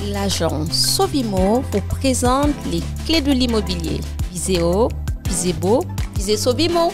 L'agence Sovimo vous présente les clés de l'immobilier. Visez haut, visez beau, visez Sovimo.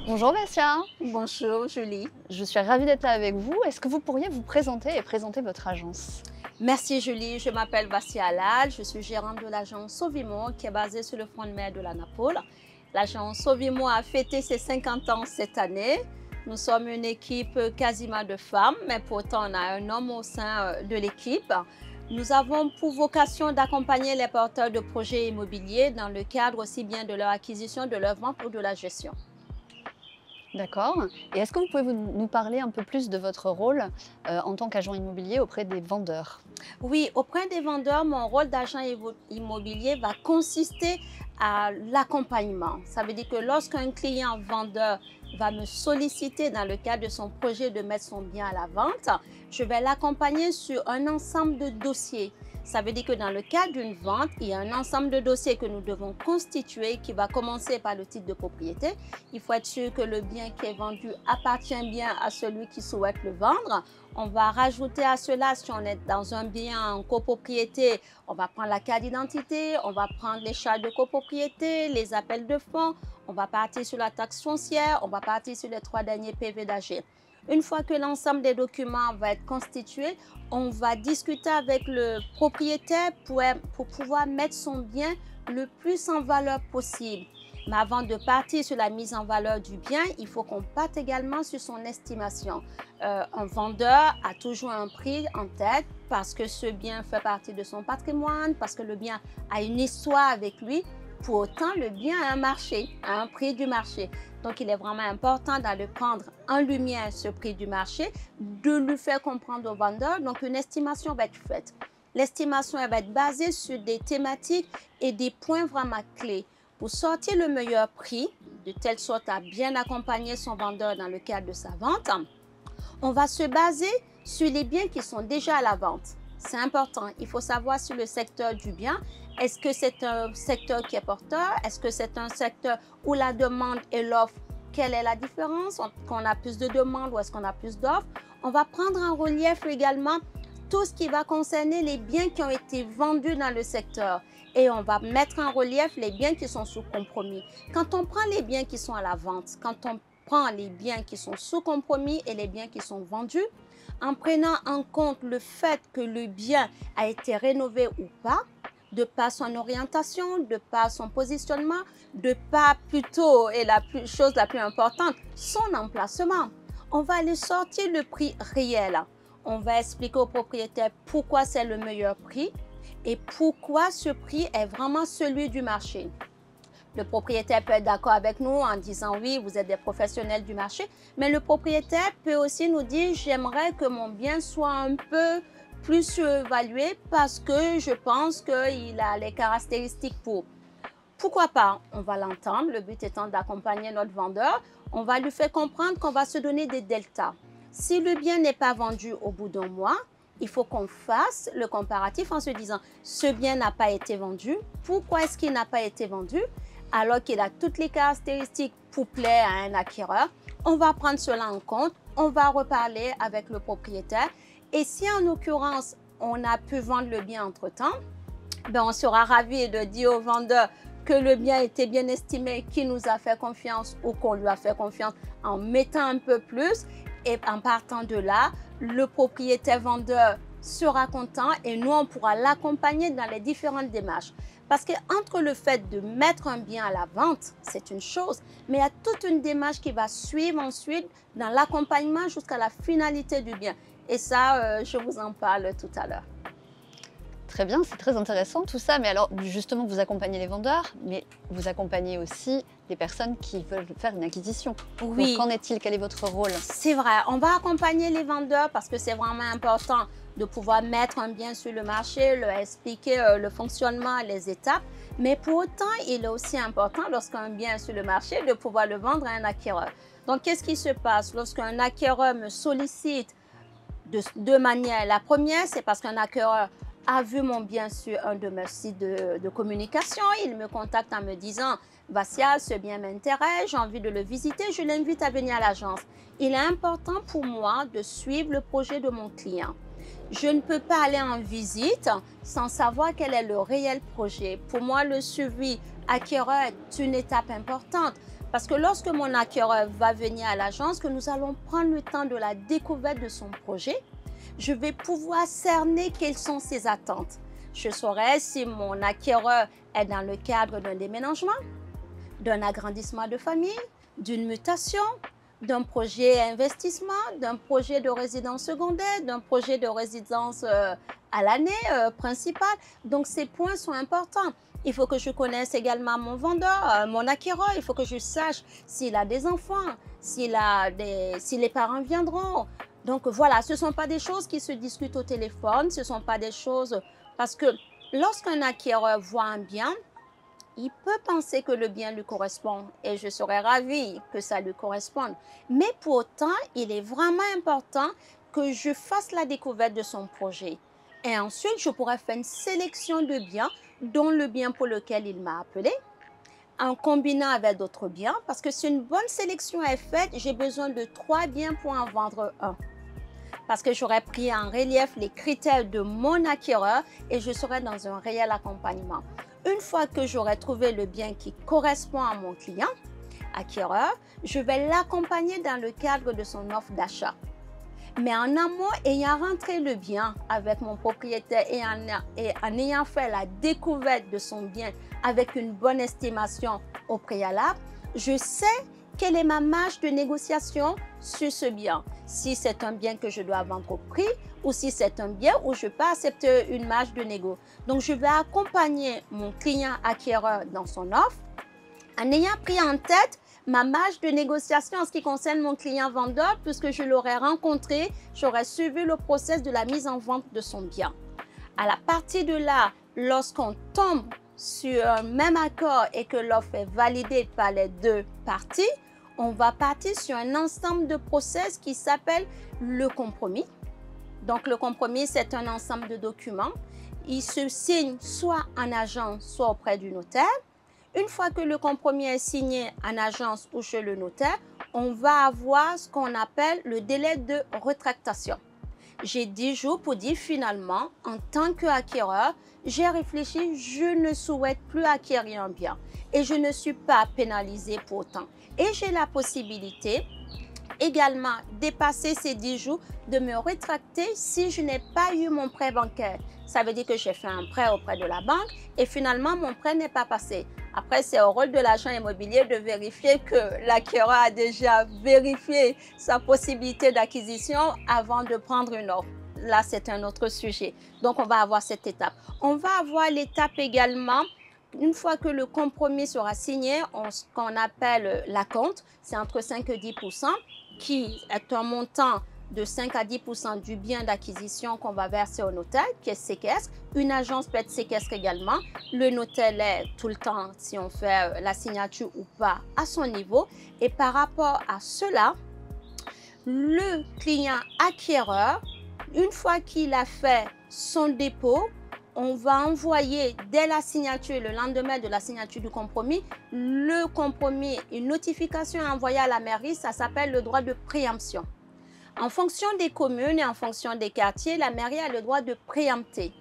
Bonjour Bassia. Bonjour Julie. Je suis ravie d'être là avec vous. Est-ce que vous pourriez vous présenter et présenter votre agence? Merci Julie, je m'appelle Bassia Alal, je suis gérante de l'agence Sovimo qui est basée sur le front de mer de la Napoule. L'agence Sovimo a fêté ses 50 ans cette année. Nous sommes une équipe quasiment de femmes, mais pourtant on a un homme au sein de l'équipe. Nous avons pour vocation d'accompagner les porteurs de projets immobiliers dans le cadre aussi bien de leur acquisition, de leur vente ou de la gestion. D'accord. Et est-ce que vous pouvez nous parler un peu plus de votre rôle en tant qu'agent immobilier auprès des vendeurs? Oui, auprès des vendeurs, mon rôle d'agent immobilier va consister à l'accompagnement. Ça veut dire que lorsqu'un client vendeur va me solliciter dans le cadre de son projet de mettre son bien à la vente, je vais l'accompagner sur un ensemble de dossiers. Ça veut dire que dans le cadre d'une vente, il y a un ensemble de dossiers que nous devons constituer qui va commencer par le titre de propriété. Il faut être sûr que le bien qui est vendu appartient bien à celui qui souhaite le vendre. On va rajouter à cela, si on est dans un bien en copropriété, on va prendre la carte d'identité, on va prendre les charges de copropriété, les appels de fonds, on va partir sur la taxe foncière, on va partir sur les 3 derniers PV d'AG. Une fois que l'ensemble des documents va être constitué, on va discuter avec le propriétaire pour pouvoir mettre son bien le plus en valeur possible. Mais avant de partir sur la mise en valeur du bien, il faut qu'on parte également sur son estimation. Un vendeur a toujours un prix en tête parce que ce bien fait partie de son patrimoine, parce que le bien a une histoire avec lui. Pour autant, le bien a un marché, a un prix du marché. Donc, il est vraiment important d'aller prendre en lumière ce prix du marché, de lui faire comprendre au vendeur. Donc, une estimation va être faite. L'estimation va être basée sur des thématiques et des points vraiment clés pour sortir le meilleur prix, de telle sorte à bien accompagner son vendeur dans le cadre de sa vente. On va se baser sur les biens qui sont déjà à la vente. C'est important. Il faut savoir sur le secteur du bien. Est-ce que c'est un secteur qui est porteur? Est-ce que c'est un secteur où la demande et l'offre, quelle est la différence? Est-ce qu'on a plus de demandes ou est-ce qu'on a plus d'offres? On va prendre en relief également tout ce qui va concerner les biens qui ont été vendus dans le secteur. Et on va mettre en relief les biens qui sont sous compromis. Quand on prend les biens qui sont à la vente, quand on prend les biens qui sont sous compromis et les biens qui sont vendus, en prenant en compte le fait que le bien a été rénové ou pas, de par son orientation, de par son positionnement, de par plutôt, et chose la plus importante, son emplacement. On va aller sortir le prix réel. On va expliquer au propriétaire pourquoi c'est le meilleur prix et pourquoi ce prix est vraiment celui du marché. Le propriétaire peut être d'accord avec nous en disant oui, vous êtes des professionnels du marché, mais le propriétaire peut aussi nous dire j'aimerais que mon bien soit un peu plus surévalué parce que je pense qu'il a les caractéristiques pour. Pourquoi pas? On va l'entendre, le but étant d'accompagner notre vendeur. On va lui faire comprendre qu'on va se donner des deltas. Si le bien n'est pas vendu au bout d'un mois, il faut qu'on fasse le comparatif en se disant ce bien n'a pas été vendu. Pourquoi est-ce qu'il n'a pas été vendu? Alors qu'il a toutes les caractéristiques pour plaire à un acquéreur. On va prendre cela en compte, on va reparler avec le propriétaire. Et si en l'occurrence, on a pu vendre le bien entre-temps, on sera ravi de dire au vendeur que le bien était bien estimé, qu'il nous a fait confiance ou qu'on lui a fait confiance en mettant un peu plus. Et en partant de là, le propriétaire vendeur sera content et nous, on pourra l'accompagner dans les différentes démarches. Parce qu'entre le fait de mettre un bien à la vente, c'est une chose, mais il y a toute une démarche qui va suivre ensuite dans l'accompagnement jusqu'à la finalité du bien. Et ça, je vous en parle tout à l'heure. Très bien, c'est très intéressant tout ça. Mais alors, justement, vous accompagnez les vendeurs, mais vous accompagnez aussi les personnes qui veulent faire une acquisition. Oui. Qu'en est-il? Quel est votre rôle? C'est vrai, on va accompagner les vendeurs parce que c'est vraiment important de pouvoir mettre un bien sur le marché, leur expliquer le fonctionnement, les étapes. Mais pour autant, il est aussi important, lorsqu'un bien est sur le marché, de pouvoir le vendre à un acquéreur. Donc, qu'est-ce qui se passe lorsqu'un acquéreur me sollicite de deux manières? La première, c'est parce qu'un acquéreur a vu mon bien sur un de mes sites de communication. Il me contacte en me disant « Vassia, ce bien m'intéresse, j'ai envie de le visiter, je l'invite à venir à l'agence ». Il est important pour moi de suivre le projet de mon client. Je ne peux pas aller en visite sans savoir quel est le réel projet. Pour moi, le suivi acquéreur est une étape importante parce que lorsque mon acquéreur va venir à l'agence, que nous allons prendre le temps de la découverte de son projet, je vais pouvoir cerner quelles sont ses attentes. Je saurai si mon acquéreur est dans le cadre d'un déménagement, d'un agrandissement de famille, d'une mutation, d'un projet investissement, d'un projet de résidence secondaire, d'un projet de résidence à l'année principale. Donc, ces points sont importants. Il faut que je connaisse également mon vendeur, mon acquéreur. Il faut que je sache s'il a des enfants, si les parents viendront. Donc, voilà, ce ne sont pas des choses qui se discutent au téléphone. Ce ne sont pas des choses... Parce que lorsqu'un acquéreur voit un bien, il peut penser que le bien lui correspond et je serais ravie que ça lui corresponde. Mais pour autant, il est vraiment important que je fasse la découverte de son projet. Et ensuite, je pourrais faire une sélection de biens, dont le bien pour lequel il m'a appelé, en combinant avec d'autres biens. Parce que si une bonne sélection est faite, j'ai besoin de 3 biens pour en vendre un. Parce que j'aurais pris en relief les critères de mon acquéreur et je serai dans un réel accompagnement. Une fois que j'aurai trouvé le bien qui correspond à mon client, acquéreur, je vais l'accompagner dans le cadre de son offre d'achat. Mais en amont, ayant rentré le bien avec mon propriétaire et en ayant fait la découverte de son bien avec une bonne estimation au préalable, je sais quelle est ma marge de négociation sur ce bien. Si c'est un bien que je dois vendre au prix ou si c'est un bien où je peux accepter une marge de négo. Donc, je vais accompagner mon client acquéreur dans son offre en ayant pris en tête ma marge de négociation en ce qui concerne mon client vendeur puisque je l'aurais rencontré, j'aurais suivi le process de la mise en vente de son bien. À la partie de là, lorsqu'on tombe sur un même accord et que l'offre est validée par les deux parties, on va partir sur un ensemble de process qui s'appelle le compromis. Donc, le compromis, c'est un ensemble de documents. Il se signe soit en agence, soit auprès du notaire. Une fois que le compromis est signé en agence ou chez le notaire, on va avoir ce qu'on appelle le délai de rétractation. J'ai 10 jours pour dire finalement, en tant qu'acquéreur, j'ai réfléchi, je ne souhaite plus acquérir un bien et je ne suis pas pénalisée pour autant. Et j'ai la possibilité également, dépasser ces 10 jours, de me rétracter si je n'ai pas eu mon prêt bancaire. Ça veut dire que j'ai fait un prêt auprès de la banque et finalement, mon prêt n'est pas passé. Après, c'est au rôle de l'agent immobilier de vérifier que l'acquéreur a déjà vérifié sa possibilité d'acquisition avant de prendre une offre. Là, c'est un autre sujet. Donc, on va avoir cette étape. On va avoir l'étape également, une fois que le compromis sera signé, ce qu'on appelle l'acompte, c'est entre 5 et 10%, qui est un montant de 5 à 10% du bien d'acquisition qu'on va verser au notaire, qui est séquestre. Une agence peut être séquestre également. Le notaire l'est tout le temps si on fait la signature ou pas à son niveau. Et par rapport à cela, le client acquéreur, une fois qu'il a fait son dépôt, on va envoyer dès la signature, le lendemain de la signature du compromis, le compromis, une notification envoyée à la mairie, ça s'appelle le droit de préemption. En fonction des communes et en fonction des quartiers, la mairie a le droit de préempter.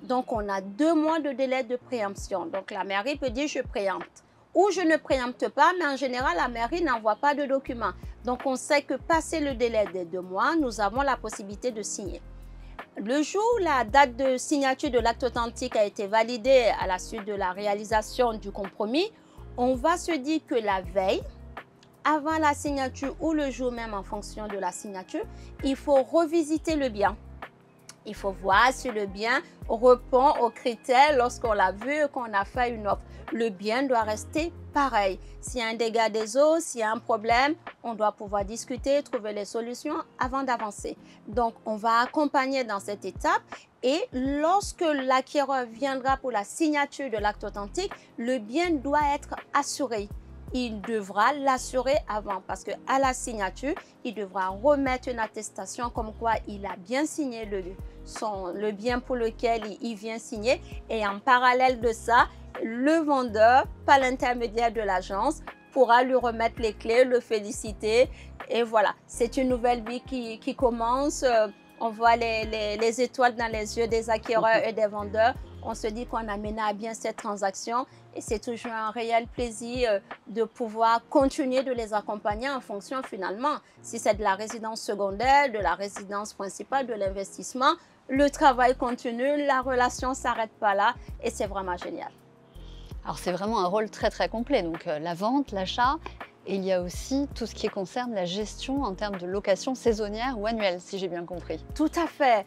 Donc, on a 2 mois de délai de préemption. Donc, la mairie peut dire je préempte. Ou je ne préempte pas, mais en général, la mairie n'envoie pas de documents. Donc, on sait que passé le délai des 2 mois, nous avons la possibilité de signer. Le jour où la date de signature de l'acte authentique a été validée à la suite de la réalisation du compromis, on va se dire que la veille, avant la signature ou le jour même en fonction de la signature, il faut revisiter le bien. Il faut voir si le bien répond aux critères lorsqu'on l'a vu et qu'on a fait une offre. Le bien doit rester pareil. S'il y a un dégât des eaux, s'il y a un problème, on doit pouvoir discuter, trouver les solutions avant d'avancer. Donc, on va accompagner dans cette étape et lorsque l'acquéreur viendra pour la signature de l'acte authentique, le bien doit être assuré. Il devra l'assurer avant parce qu'à la signature, il devra remettre une attestation comme quoi il a bien signé le bien pour lequel il vient signer. Et en parallèle de ça, le vendeur, par l'intermédiaire de l'agence, pourra lui remettre les clés, le féliciter. Et voilà, c'est une nouvelle vie qui commence. On voit les étoiles dans les yeux des acquéreurs et des vendeurs. On se dit qu'on a mené à bien cette transaction et c'est toujours un réel plaisir de pouvoir continuer de les accompagner en fonction finalement, si c'est de la résidence secondaire, de la résidence principale, de l'investissement, le travail continue, la relation ne s'arrête pas là et c'est vraiment génial. Alors c'est vraiment un rôle très très complet, donc la vente, l'achat, et il y a aussi tout ce qui concerne la gestion en termes de location saisonnière ou annuelle, si j'ai bien compris. Tout à fait.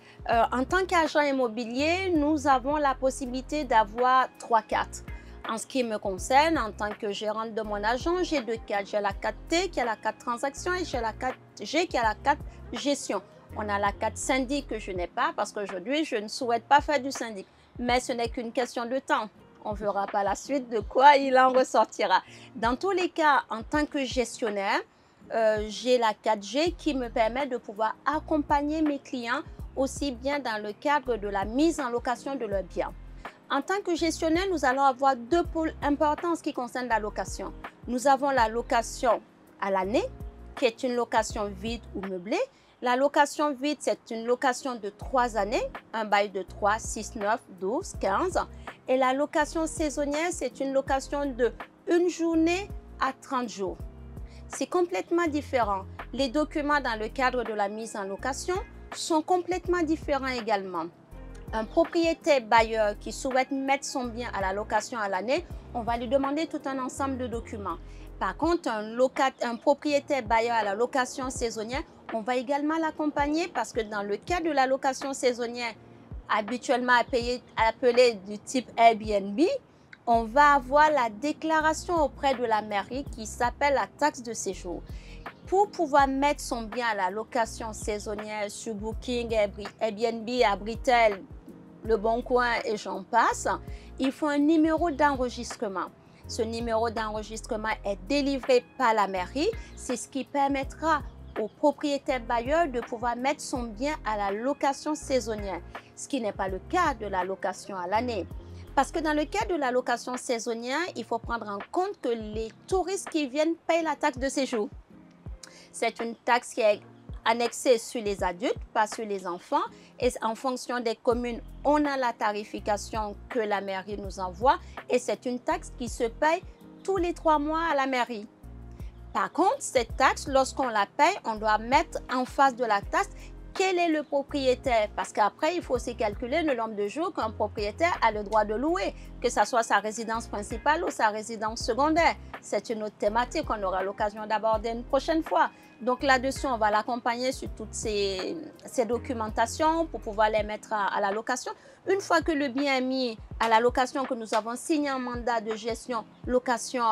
En tant qu'agent immobilier, nous avons la possibilité d'avoir 3 cartes. En ce qui me concerne, en tant que gérante de mon agent, j'ai 2 cartes. J'ai la carte T qui est la carte transaction et j'ai la carte G qui est la carte gestion. On a la carte syndic que je n'ai pas parce qu'aujourd'hui, je ne souhaite pas faire du syndic. Mais ce n'est qu'une question de temps. On verra par la suite de quoi il en ressortira. Dans tous les cas, en tant que gestionnaire, j'ai la 4G qui me permet de pouvoir accompagner mes clients aussi bien dans le cadre de la mise en location de leurs biens. En tant que gestionnaire, nous allons avoir 2 pôles importants en ce qui concerne la location. Nous avons la location à l'année, qui est une location vide ou meublée. La location vide, c'est une location de 3 années, un bail de 3, 6, 9, 12, 15. Et la location saisonnière, c'est une location de 1 journée à 30 jours. C'est complètement différent. Les documents dans le cadre de la mise en location sont complètement différents également. Un propriétaire bailleur qui souhaite mettre son bien à la location à l'année, on va lui demander tout un ensemble de documents. Par contre, un propriétaire bailleur à la location saisonnière, on va également l'accompagner parce que dans le cas de la location saisonnière, habituellement appelée du type Airbnb, on va avoir la déclaration auprès de la mairie qui s'appelle la taxe de séjour. Pour pouvoir mettre son bien à la location saisonnière sur Booking, Airbnb, Abritel, Le Bon Coin et j'en passe, il faut un numéro d'enregistrement. Ce numéro d'enregistrement est délivré par la mairie. C'est ce qui permettra au propriétaire bailleur de pouvoir mettre son bien à la location saisonnière, ce qui n'est pas le cas de la location à l'année. Parce que dans le cas de la location saisonnière, il faut prendre en compte que les touristes qui viennent payent la taxe de séjour. C'est une taxe qui est annexée sur les adultes, pas sur les enfants. Et en fonction des communes, on a la tarification que la mairie nous envoie. Et c'est une taxe qui se paye tous les 3 mois à la mairie. Par contre, cette taxe, lorsqu'on la paye, on doit mettre en face de la taxe quel est le propriétaire. Parce qu'après, il faut aussi calculer le nombre de jours qu'un propriétaire a le droit de louer, que ce soit sa résidence principale ou sa résidence secondaire. C'est une autre thématique qu'on aura l'occasion d'aborder une prochaine fois. Donc là-dessus, on va l'accompagner sur toutes ces documentations pour pouvoir les mettre à la location. Une fois que le bien est mis à la location, que nous avons signé un mandat de gestion location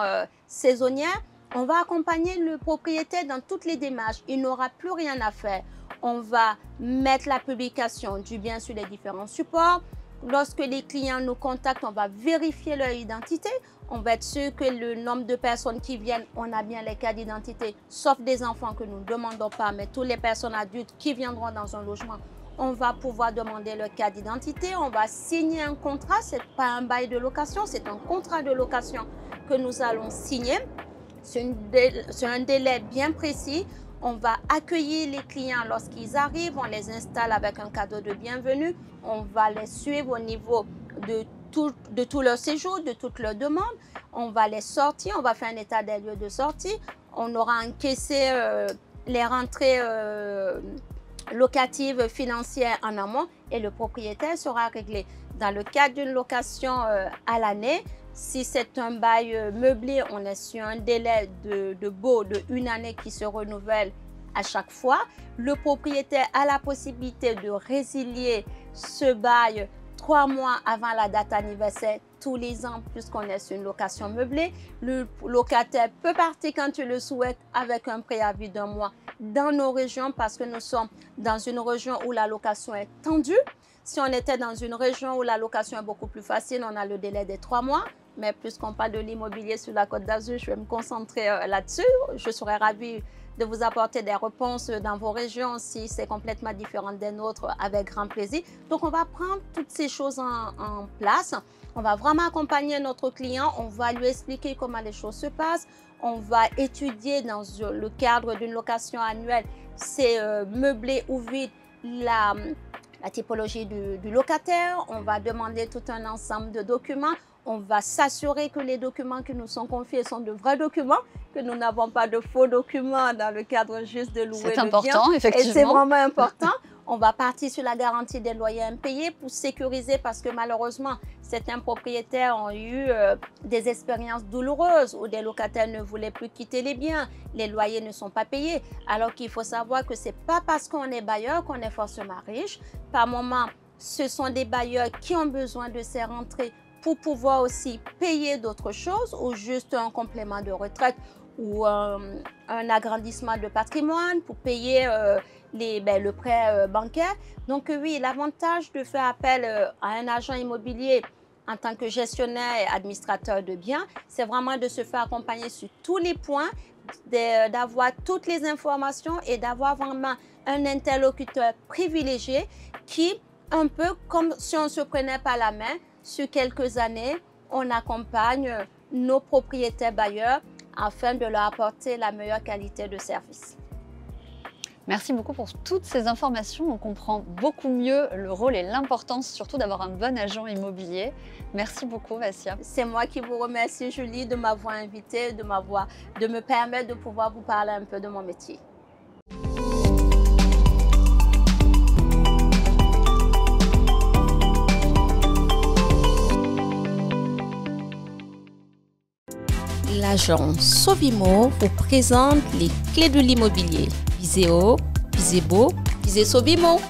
saisonnière, on va accompagner le propriétaire dans toutes les démarches. Il n'aura plus rien à faire. On va mettre la publication du bien sur les différents supports. Lorsque les clients nous contactent, on va vérifier leur identité. On va être sûr que le nombre de personnes qui viennent, on a bien les cartes d'identité, sauf des enfants que nous ne demandons pas, mais toutes les personnes adultes qui viendront dans un logement, on va pouvoir demander leur carte d'identité. On va signer un contrat. Ce n'est pas un bail de location, c'est un contrat de location que nous allons signer. C'est un délai bien précis. On va accueillir les clients lorsqu'ils arrivent. On les installe avec un cadeau de bienvenue. On va les suivre au niveau de tout leur séjour, de toutes leurs demandes. On va les sortir. On va faire un état des lieux de sortie. On aura encaissé les rentrées locatives financières en amont et le propriétaire sera réglé. Dans le cadre d'une location à l'année, si c'est un bail meublé, on est sur un délai de baux de 1 année qui se renouvelle à chaque fois. Le propriétaire a la possibilité de résilier ce bail 3 mois avant la date anniversaire tous les ans, puisqu'on est sur une location meublée. Le locataire peut partir quand il le souhaite avec un préavis d'1 mois dans nos régions, parce que nous sommes dans une région où la location est tendue. Si on était dans une région où la location est beaucoup plus facile, on a le délai des 3 mois. Mais puisqu'on parle de l'immobilier sur la Côte d'Azur, je vais me concentrer là-dessus. Je serais ravie de vous apporter des réponses dans vos régions si c'est complètement différent des nôtres, avec grand plaisir. Donc, on va prendre toutes ces choses en place. On va vraiment accompagner notre client. On va lui expliquer comment les choses se passent. On va étudier dans le cadre d'une location annuelle, c'est meublé ou vide, la typologie du locataire. On va demander tout un ensemble de documents. On va s'assurer que les documents qui nous sont confiés sont de vrais documents, que nous n'avons pas de faux documents dans le cadre juste de louer le bien. C'est important, effectivement. Et c'est vraiment important. On va partir sur la garantie des loyers impayés pour sécuriser, parce que malheureusement, certains propriétaires ont eu des expériences douloureuses où des locataires ne voulaient plus quitter les biens, les loyers ne sont pas payés. Alors qu'il faut savoir que ce n'est pas parce qu'on est bailleur qu'on est forcément riche. Par moment, ce sont des bailleurs qui ont besoin de ces rentrées pour pouvoir aussi payer d'autres choses, ou juste un complément de retraite ou un agrandissement de patrimoine pour payer le prêt bancaire. Donc oui, l'avantage de faire appel à un agent immobilier en tant que gestionnaire et administrateur de biens, c'est vraiment de se faire accompagner sur tous les points, d'avoir toutes les informations et d'avoir vraiment un interlocuteur privilégié qui, un peu comme si on se prenait par la main, sur quelques années, on accompagne nos propriétaires bailleurs afin de leur apporter la meilleure qualité de service. Merci beaucoup pour toutes ces informations. On comprend beaucoup mieux le rôle et l'importance surtout d'avoir un bon agent immobilier. Merci beaucoup, Vassia. C'est moi qui vous remercie, Julie, de m'avoir invitée, de me permettre de pouvoir vous parler un peu de mon métier. L'agence Sovimo vous présente les clés de l'immobilier. Visez haut, visez beau, visez Sovimo.